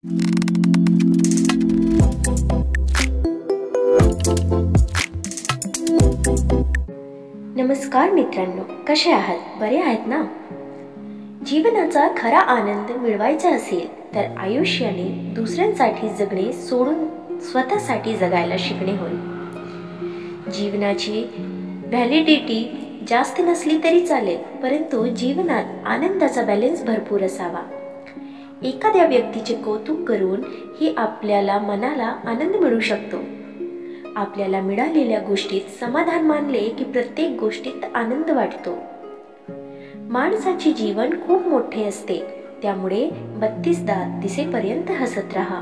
नमस्कार मित्रांनो, कसे आहात? बरे आहेत ना? जीवनाचा खरा आनंद मिळवायचा असेल तर आयुष्याने दुसऱ्यांसाठी जगणे सोडून स्वतःसाठी जगायला शिकणे होय. जीवनाची व्हॅलिडिटी जास्त नसली तरी चालेल, परंतु जीवनात आनंदाचा बॅलन्स भरपूर असावा. एखाद्या व्यक्तीचे कौतुक करून ही आपल्याला मनाला आनंद मिळू शकतो. आपल्याला मिळालेल्या गोष्टीत समाधान मानले की प्रत्येक गोष्टीत आनंद वाटतो. माणसाचे जीवन खूप मोठे असते, त्यामुळे 32 दात दिसेपर्यंत हसत राहा.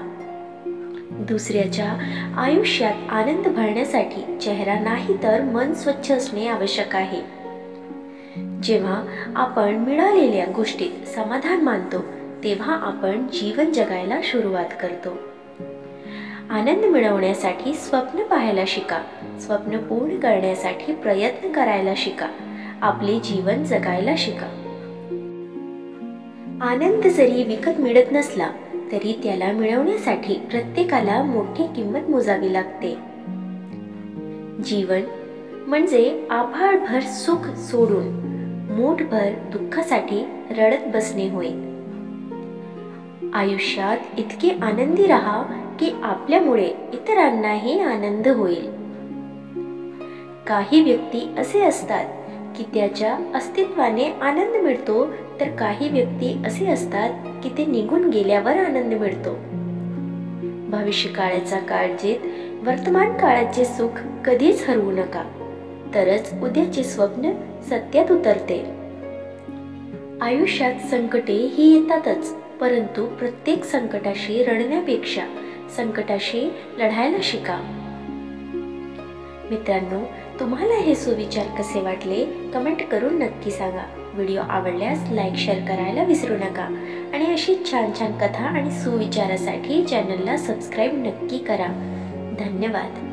दुसऱ्याच्या आयुष्यात आनंद भरण्यासाठी चेहरा नाही तर मन स्वच्छ असणे आवश्यक आहे. जेव्हा आपण मिळालेल्या गोष्टीत समाधान मानतो तेव्हा आपण जीवन जगायला सुरुवात करतो. आनंद मिळवण्यासाठी स्वप्न पाहायला शिका. स्वप्न पूर्ण करण्यासाठी प्रयत्न करायला शिका. आपले जीवन जगायला शिका. आनंद जरी विकत मिळत नसला तरी त्याला मिळवण्यासाठी प्रत्येकाला मोठी किंमत मोजावी लागते. जीवन म्हणजे आभाळभर सुख सोडून मूठभर दुःखासाठी रडत बसणे होय. आयुष्यात इतके आनंदी राहा की आपल्यामुळे इतरांनाही आनंद होईल. काही व्यक्ती असे असतात की त्याच्या अस्तित्वाने आनंद मिळतो, तर काही व्यक्ती असे असतात की ते निघून गेल्यावर आनंद मिळतो. भविष्य काळाच्या काळजीत वर्तमान काळाचे सुख कधीच हरवू नका, तरच उद्याचे स्वप्न सत्यात उतरते. आयुष्यात संकटे ही येतातच, परंतु प्रत्येक संकटाशी रडण्यापेक्षा संकटाशी लढायला शिका. मित्रांनो, तुम्हाला हे सुविचार कसे वाटले कमेंट करून नक्की सांगा. व्हिडिओ आवडल्यास लाईक शेअर करायला विसरू नका आणि अशी छान छान कथा आणि सुविचारासाठी चॅनलला सबस्क्राईब नक्की करा. धन्यवाद.